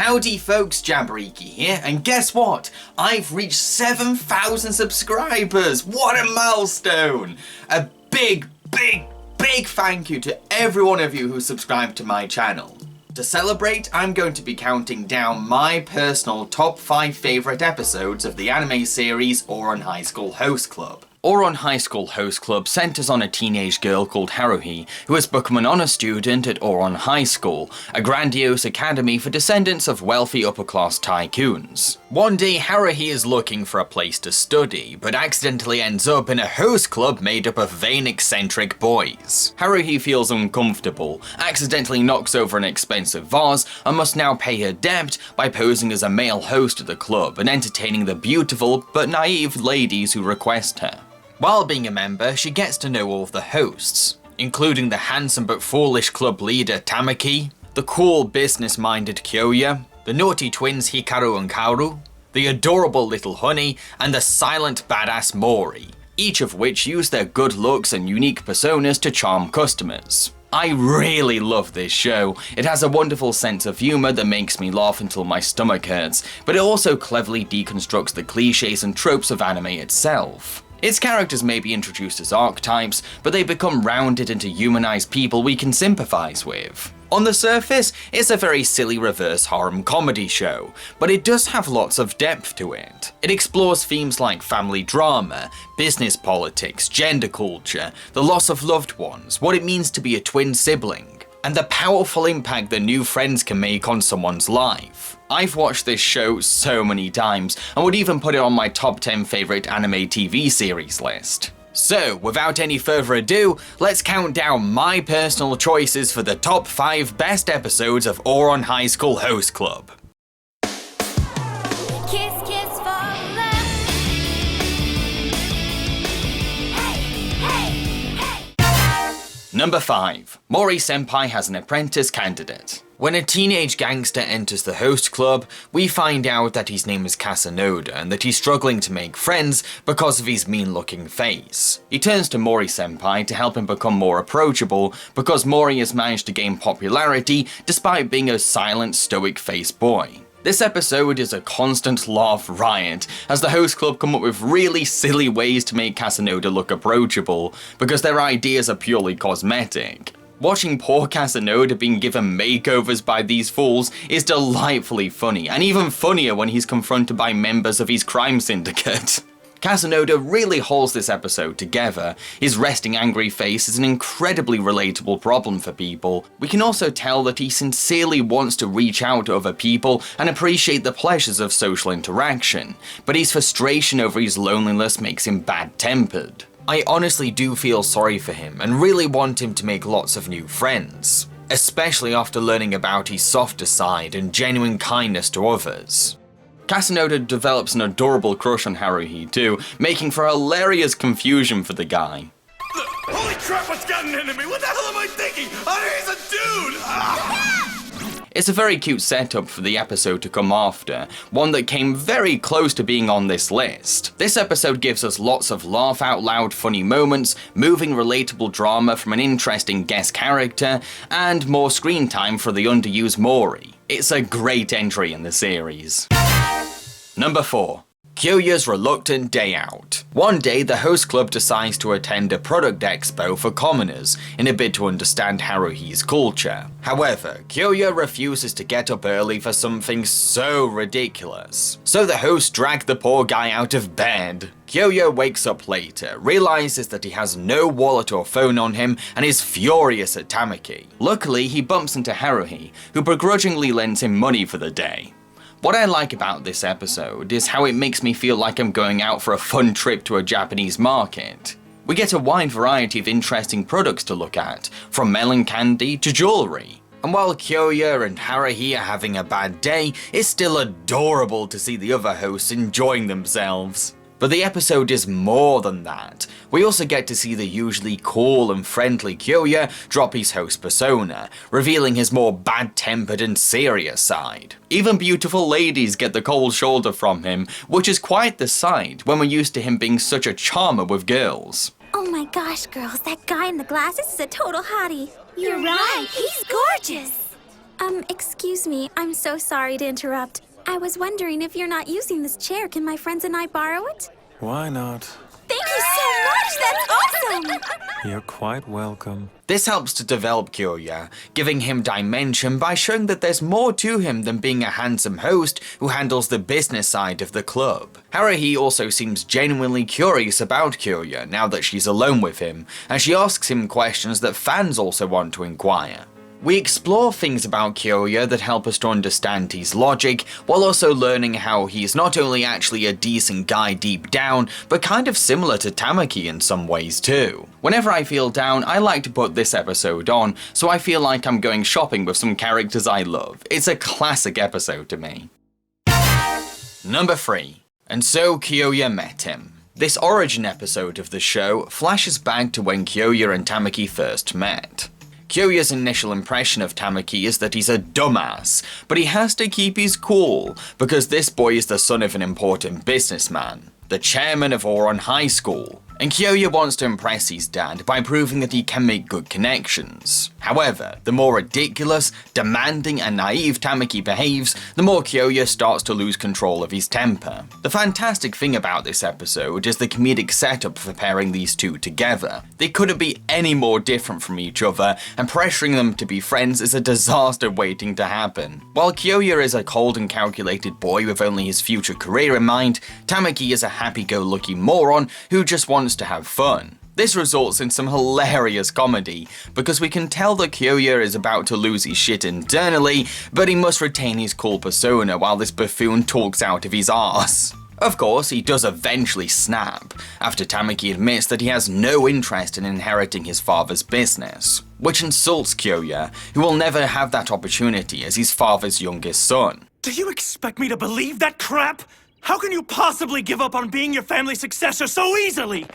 Howdy folks, Jambareeqi here, and guess what? I've reached 7,000 subscribers! What a milestone! A big thank you to every one of you who subscribed to my channel. To celebrate, I'm going to be counting down my personal top 5 favourite episodes of the anime series Ouran High School Host Club. Ouran High School Host Club centres on a teenage girl called Haruhi, who has become an honour student at Ouran High School, a grandiose academy for descendants of wealthy upper-class tycoons. One day, Haruhi is looking for a place to study, but accidentally ends up in a host club made up of vain, eccentric boys. Haruhi feels uncomfortable, accidentally knocks over an expensive vase, and must now pay her debt by posing as a male host at the club and entertaining the beautiful but naive ladies who request her. While being a member, she gets to know all of the hosts, including the handsome but foolish club leader Tamaki, the cool business-minded Kyoya, the naughty twins Hikaru and Kaoru, the adorable little Honey, and the silent badass Mori, each of which use their good looks and unique personas to charm customers. I really love this show. It has a wonderful sense of humour that makes me laugh until my stomach hurts, but it also cleverly deconstructs the cliches and tropes of anime itself. Its characters may be introduced as archetypes, but they become rounded into humanised people we can sympathise with. On the surface, it's a very silly reverse harem comedy show, but it does have lots of depth to it. It explores themes like family drama, business politics, gender culture, the loss of loved ones, what it means to be a twin sibling, and the powerful impact that new friends can make on someone's life. I've watched this show so many times, and would even put it on my top 10 favourite anime TV series list. So, without any further ado, let's count down my personal choices for the top 5 best episodes of Ouran High School Host Club. Kiss, kiss for love. Number 5. Mori-Senpai has an apprentice candidate. When a teenage gangster enters the host club, we find out that his name is Kasanoda and that he's struggling to make friends because of his mean-looking face. He turns to Mori-Senpai to help him become more approachable because Mori has managed to gain popularity despite being a silent, stoic-faced boy. This episode is a constant laugh riot, as the host club come up with really silly ways to make Kasanoda look approachable, because their ideas are purely cosmetic. Watching poor Kasanoda being given makeovers by these fools is delightfully funny, and even funnier when he's confronted by members of his crime syndicate. Kasanoda really holds this episode together. His resting angry face is an incredibly relatable problem for people. We can also tell that he sincerely wants to reach out to other people and appreciate the pleasures of social interaction, but his frustration over his loneliness makes him bad-tempered. I honestly do feel sorry for him and really want him to make lots of new friends, especially after learning about his softer side and genuine kindness to others. Kasanoda develops an adorable crush on Haruhi too, making for hilarious confusion for the guy. Holy crap, what's gotten into me? What the hell am I thinking? He's a dude! It's a very cute setup for the episode to come after, one that came very close to being on this list. This episode gives us lots of laugh-out-loud funny moments, moving relatable drama from an interesting guest character, and more screen time for the underused Mori. It's a great entry in the series. Number 4. Kyoya's reluctant day out. One day, the host club decides to attend a product expo for commoners in a bid to understand Haruhi's culture. However, Kyoya refuses to get up early for something so ridiculous. So the host dragged the poor guy out of bed. Kyoya wakes up later, realizes that he has no wallet or phone on him, and is furious at Tamaki. Luckily, he bumps into Haruhi, who begrudgingly lends him money for the day. What I like about this episode is how it makes me feel like I'm going out for a fun trip to a Japanese market. We get a wide variety of interesting products to look at, from melon candy to jewellery. And while Kyoya and Haruhi are having a bad day, it's still adorable to see the other hosts enjoying themselves. But the episode is more than that. We also get to see the usually cool and friendly Kyoya drop his host persona, revealing his more bad-tempered and serious side. Even beautiful ladies get the cold shoulder from him, which is quite the sight when we're used to him being such a charmer with girls. Oh my gosh, girls, that guy in the glasses is a total hottie. You're right, he's gorgeous. Excuse me, I'm so sorry to interrupt. I was wondering if you're not using this chair, can my friends and I borrow it? Why not? Thank you so much! That's awesome! You're quite welcome. This helps to develop Kyoya, giving him dimension by showing that there's more to him than being a handsome host who handles the business side of the club. Haruhi also seems genuinely curious about Kyoya now that she's alone with him, and she asks him questions that fans also want to inquire. We explore things about Kyoya that help us to understand his logic, while also learning how he's not only actually a decent guy deep down, but kind of similar to Tamaki in some ways too. Whenever I feel down, I like to put this episode on, so I feel like I'm going shopping with some characters I love. It's a classic episode to me. Number 3. And so Kyoya met him. This origin episode of the show flashes back to when Kyoya and Tamaki first met. Kyoya's initial impression of Tamaki is that he's a dumbass, but he has to keep his cool, because this boy is the son of an important businessman, the chairman of Ouran High School, and Kyoya wants to impress his dad by proving that he can make good connections. However, the more ridiculous, demanding and naive Tamaki behaves, the more Kyoya starts to lose control of his temper. The fantastic thing about this episode is the comedic setup for pairing these two together. They couldn't be any more different from each other, and pressuring them to be friends is a disaster waiting to happen. While Kyoya is a cold and calculated boy with only his future career in mind, Tamaki is a happy-go-lucky moron who just wants to have fun. This results in some hilarious comedy, because we can tell that Kyoya is about to lose his shit internally, but he must retain his cool persona while this buffoon talks out of his arse. Of course, he does eventually snap, after Tamaki admits that he has no interest in inheriting his father's business, which insults Kyoya, who will never have that opportunity as his father's youngest son. Do you expect me to believe that crap? How can you possibly give up on being your family's successor so easily?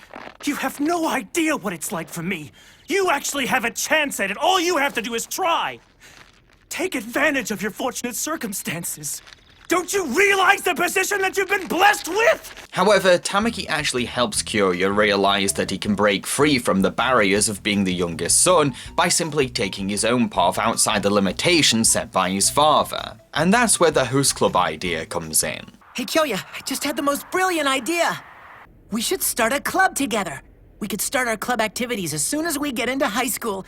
You have no idea what it's like for me. You actually have a chance at it. All you have to do is try. Take advantage of your fortunate circumstances. Don't you realize the position that you've been blessed with? However, Tamaki actually helps Kyoya realize that he can break free from the barriers of being the youngest son by simply taking his own path outside the limitations set by his father. And that's where the host club idea comes in. Hey, Kyoya, I just had the most brilliant idea. We should start a club together. We could start our club activities as soon as we get into high school.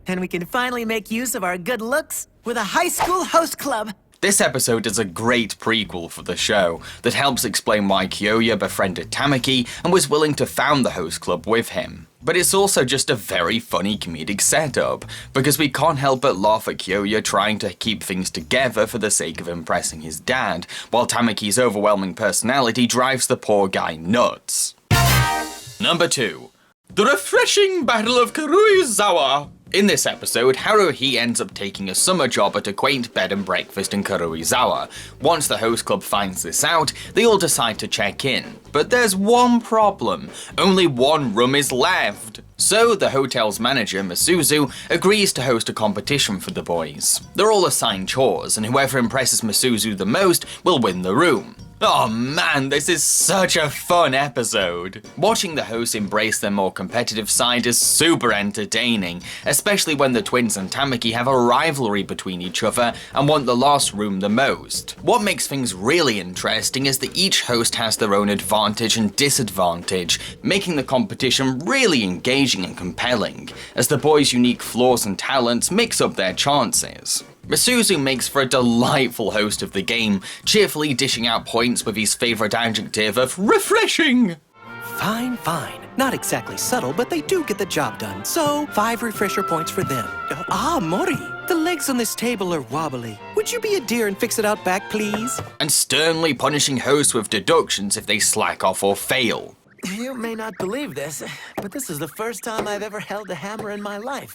And we can finally make use of our good looks with a high school host club. This episode is a great prequel for the show that helps explain why Kyoya befriended Tamaki and was willing to found the host club with him. But it's also just a very funny comedic setup, because we can't help but laugh at Kyoya trying to keep things together for the sake of impressing his dad, while Tamaki's overwhelming personality drives the poor guy nuts. Number 2. The refreshing Battle of Karuizawa. In this episode, Haruhi ends up taking a summer job at a quaint bed and breakfast in Karuizawa. Once the host club finds this out, they all decide to check in. But there's one problem. Only one room is left. So the hotel's manager, Masuzu, agrees to host a competition for the boys. They're all assigned chores, and whoever impresses Masuzu the most will win the room. Oh man, this is such a fun episode. Watching the hosts embrace their more competitive side is super entertaining, especially when the twins and Tamaki have a rivalry between each other and want the last room the most. What makes things really interesting is that each host has their own advantage and disadvantage, making the competition really engaging and compelling, as the boys' unique flaws and talents mix up their chances. Masuzu makes for a delightful host of the game, cheerfully dishing out points with his favourite adjective of refreshing. Fine, fine. Not exactly subtle, but they do get the job done. So, 5 refresher points for them. Mori, the legs on this table are wobbly. Would you be a dear and fix it out back, please? And sternly punishing hosts with deductions if they slack off or fail. You may not believe this, but this is the first time I've ever held a hammer in my life.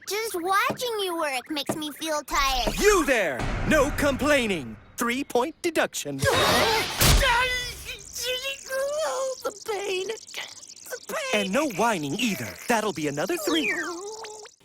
Just watching you work makes me feel tired. You there! No complaining. 3-point deduction. The pain. The pain. And no whining either. That'll be another 3.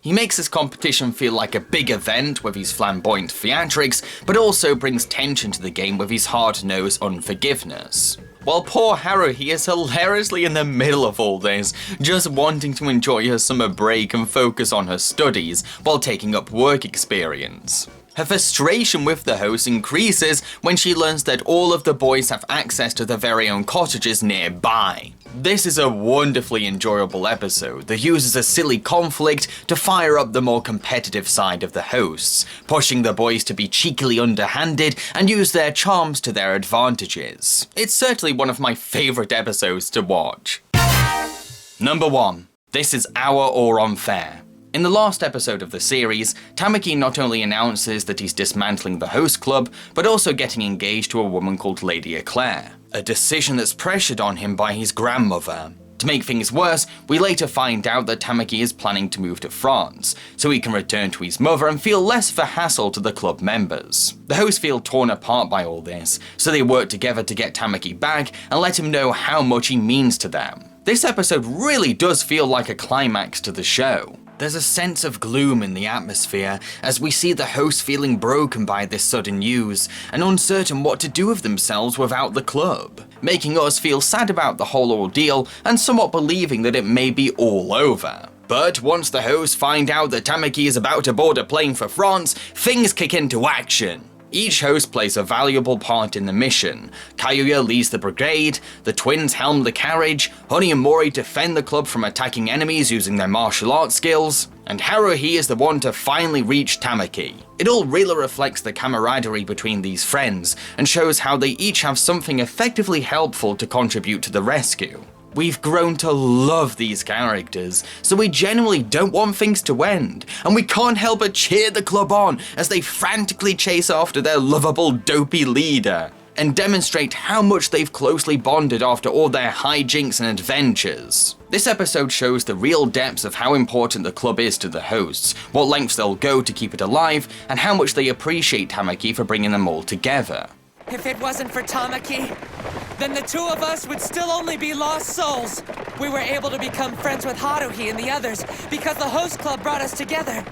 He makes this competition feel like a big event with his flamboyant theatrics, but also brings tension to the game with his hard-nosed unforgiveness. While poor Haruhi is hilariously in the middle of all this, just wanting to enjoy her summer break and focus on her studies while taking up work experience. Her frustration with the host increases when she learns that all of the boys have access to their very own cottages nearby. This is a wonderfully enjoyable episode that uses a silly conflict to fire up the more competitive side of the hosts, pushing the boys to be cheekily underhanded and use their charms to their advantages. It's certainly one of my favourite episodes to watch. Number 1. This is our Ouran fair. In the last episode of the series, Tamaki not only announces that he's dismantling the host club, but also getting engaged to a woman called Lady Eclair, a decision that's pressured on him by his grandmother. To make things worse, we later find out that Tamaki is planning to move to France, so he can return to his mother and feel less of a hassle to the club members. The hosts feel torn apart by all this, so they work together to get Tamaki back and let him know how much he means to them. This episode really does feel like a climax to the show. There's a sense of gloom in the atmosphere as we see the hosts feeling broken by this sudden news and uncertain what to do with themselves without the club, making us feel sad about the whole ordeal and somewhat believing that it may be all over. But once the hosts find out that Tamaki is about to board a plane for France, things kick into action. Each host plays a valuable part in the mission. Kyoya leads the brigade, the twins helm the carriage, Honey and Mori defend the club from attacking enemies using their martial arts skills, and Haruhi is the one to finally reach Tamaki. It all really reflects the camaraderie between these friends, and shows how they each have something effectively helpful to contribute to the rescue. We've grown to love these characters, so we genuinely don't want things to end, and we can't help but cheer the club on as they frantically chase after their lovable, dopey leader, and demonstrate how much they've closely bonded after all their hijinks and adventures. This episode shows the real depths of how important the club is to the hosts, what lengths they'll go to keep it alive, and how much they appreciate Tamaki for bringing them all together. If it wasn't for Tamaki, then the two of us would still only be lost souls. We were able to become friends with Haruhi and the others because the host club brought us together.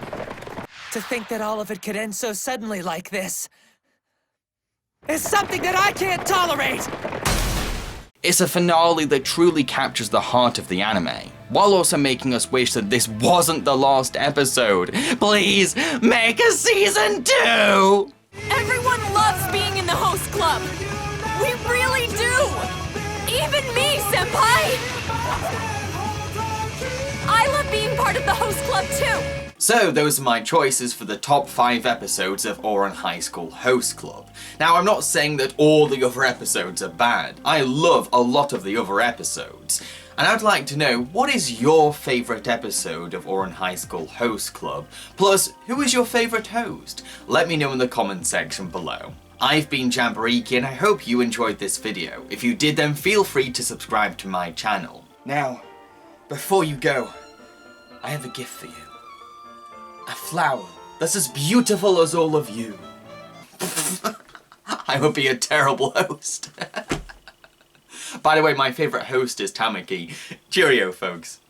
To think that all of it could end so suddenly like this is something that I can't tolerate! It's a finale that truly captures the heart of the anime, while also making us wish that this wasn't the last episode. Please, make a season 2! Everyone loves being in the host club. We really do. Even me, Senpai. I love being part of the host club too. So those are my choices for the top 5 episodes of Ouran High School Host Club. Now, I'm not saying that all the other episodes are bad. I love a lot of the other episodes. And I'd like to know, what is your favourite episode of Ouran High School Host Club? Plus, who is your favourite host? Let me know in the comment section below. I've been Jambareeqi and I hope you enjoyed this video. If you did, then feel free to subscribe to my channel. Now, before you go, I have a gift for you. A flower that's as beautiful as all of you. I would be a terrible host. By the way, my favourite host is Tamaki. Cheerio, folks.